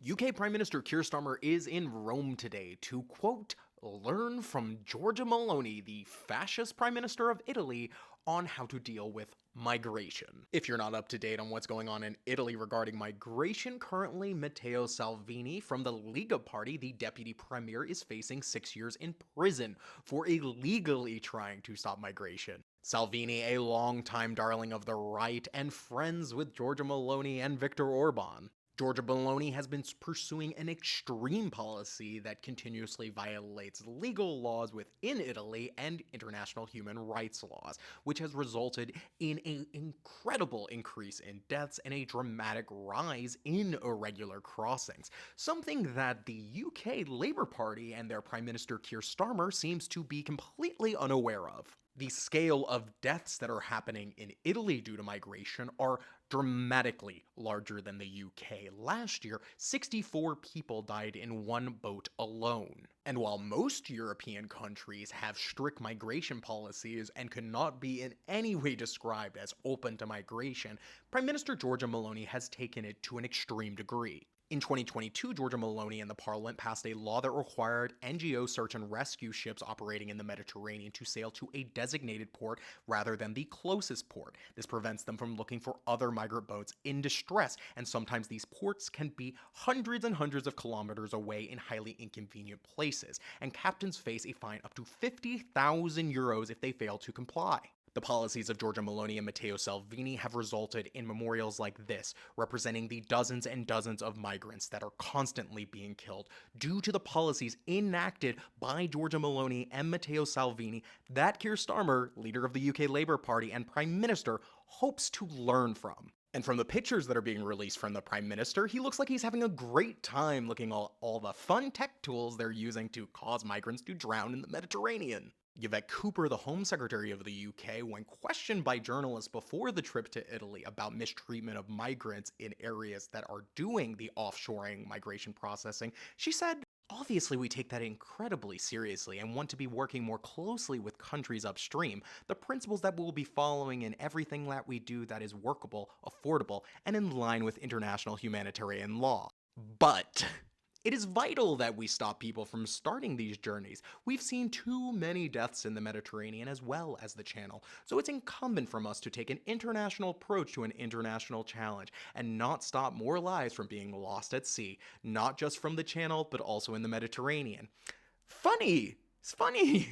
UK Prime Minister Keir Starmer is in Rome today to, quote, learn from Giorgia Meloni, the fascist Prime Minister of Italy, on how to deal with migration. If you're not up to date on what's going on in Italy regarding migration, currently Matteo Salvini from the Lega Party, the deputy premier, is facing 6 years in prison for illegally trying to stop migration. Salvini, a longtime darling of the right and friends with Giorgia Meloni and Viktor Orban. Giorgia Meloni has been pursuing an extreme policy that continuously violates legal laws within Italy and international human rights laws, which has resulted in an incredible increase in deaths and a dramatic rise in irregular crossings, something that the UK Labour Party and their Prime Minister Keir Starmer seems to be completely unaware of. The scale of deaths that are happening in Italy due to migration are dramatically larger than the UK. Last year, 64 people died in one boat alone. And while most European countries have strict migration policies and cannot be in any way described as open to migration, Prime Minister Giorgia Meloni has taken it to an extreme degree. In 2022, Giorgia Meloni and the Parliament passed a law that required NGO search and rescue ships operating in the Mediterranean to sail to a designated port rather than the closest port. This prevents them from looking for other migrant boats in distress, and sometimes these ports can be hundreds and hundreds of kilometers away in highly inconvenient places, and captains face a fine up to €50,000 if they fail to comply. The policies of Giorgia Meloni and Matteo Salvini have resulted in memorials like this, representing the dozens and dozens of migrants that are constantly being killed due to the policies enacted by Giorgia Meloni and Matteo Salvini that Keir Starmer, leader of the UK Labour Party and Prime Minister, hopes to learn from. And from the pictures that are being released from the Prime Minister, he looks like he's having a great time looking at all the fun tech tools they're using to cause migrants to drown in the Mediterranean. Yvette Cooper, the Home Secretary of the UK, when questioned by journalists before the trip to Italy about mistreatment of migrants in areas that are doing the offshoring migration processing, she said, "Obviously, we take that incredibly seriously and want to be working more closely with countries upstream. The principles that we'll be following in everything that we do that is workable, affordable, and in line with international humanitarian law. But it is vital that we stop people from starting these journeys. We've seen too many deaths in the Mediterranean as well as the Channel, so it's incumbent from us to take an international approach to an international challenge and not stop more lives from being lost at sea, not just from the Channel, but also in the Mediterranean." Funny! It's funny!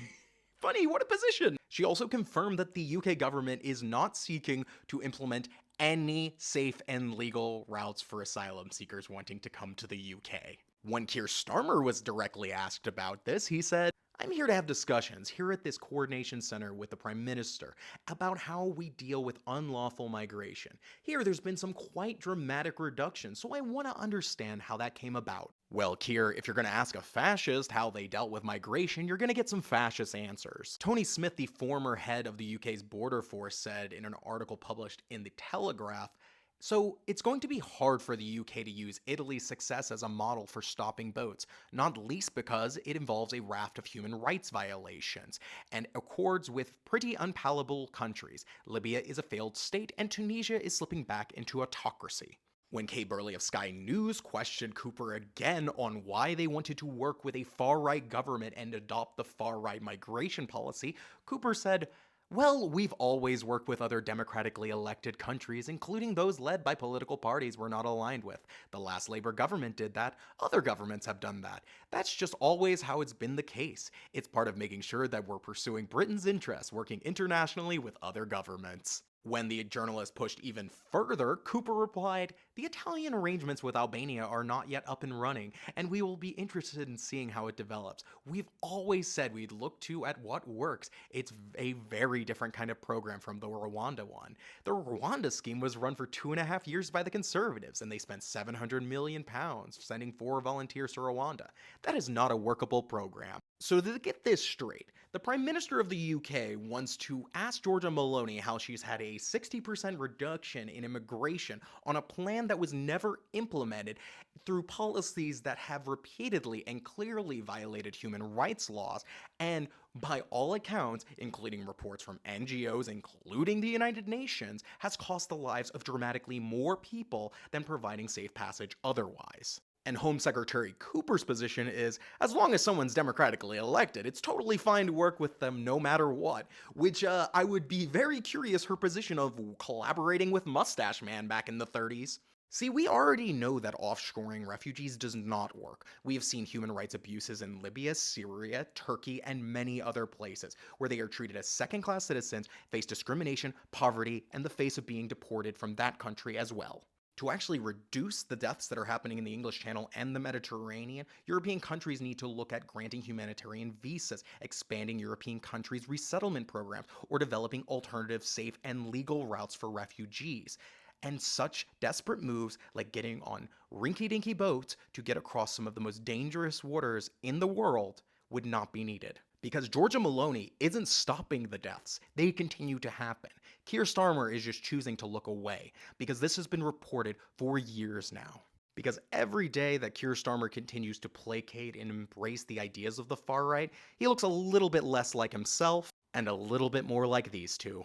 Funny, what a position! She also confirmed that the UK government is not seeking to implement any safe and legal routes for asylum seekers wanting to come to the UK. When Keir Starmer was directly asked about this, he said, "I'm here to have discussions here at this coordination center with the Prime Minister about how we deal with unlawful migration. Here, there's been some quite dramatic reductions, so I want to understand how that came about." Well, Keir, if you're going to ask a fascist how they dealt with migration, you're going to get some fascist answers. Tony Smith, the former head of the UK's border force, said in an article published in The Telegraph, "So it's going to be hard for the UK to use Italy's success as a model for stopping boats, not least because it involves a raft of human rights violations and accords with pretty unpalatable countries. Libya is a failed state and Tunisia is slipping back into autocracy." When Kay Burley of Sky News questioned Cooper again on why they wanted to work with a far-right government and adopt the far-right migration policy, Cooper said, "Well, we've always worked with other democratically elected countries, including those led by political parties we're not aligned with. The last Labour government did that. Other governments have done that. That's just always how it's been the case. It's part of making sure that we're pursuing Britain's interests, working internationally with other governments." When the journalist pushed even further, Cooper replied, "The Italian arrangements with Albania are not yet up and running, and we will be interested in seeing how it develops. We've always said we'd look at what works. It's a very different kind of program from the Rwanda one. The Rwanda scheme was run for 2.5 years by the Conservatives, and they spent £700 million sending 4 volunteers to Rwanda. That is not a workable program." So to get this straight, the Prime Minister of the UK wants to ask Giorgia Meloni how she's had a 60% reduction in immigration on a plan that was never implemented through policies that have repeatedly and clearly violated human rights laws, and by all accounts, including reports from NGOs, including the United Nations, has cost the lives of dramatically more people than providing safe passage otherwise. And Home Secretary Cooper's position is, as long as someone's democratically elected, it's totally fine to work with them no matter what. Which I would be very curious her position of collaborating with Mustache Man back in the 30s. See, we already know that offshoring refugees does not work. We have seen human rights abuses in Libya, Syria, Turkey, and many other places, where they are treated as second-class citizens, face discrimination, poverty, and the face of being deported from that country as well. To actually reduce the deaths that are happening in the English Channel and the Mediterranean, European countries need to look at granting humanitarian visas, expanding European countries' resettlement programs, or developing alternative, safe, and legal routes for refugees. And such desperate moves like getting on rinky-dinky boats to get across some of the most dangerous waters in the world would not be needed. Because Giorgia Meloni isn't stopping the deaths. They continue to happen. Keir Starmer is just choosing to look away, because this has been reported for years now. Because every day that Keir Starmer continues to placate and embrace the ideas of the far right, he looks a little bit less like himself and a little bit more like these two.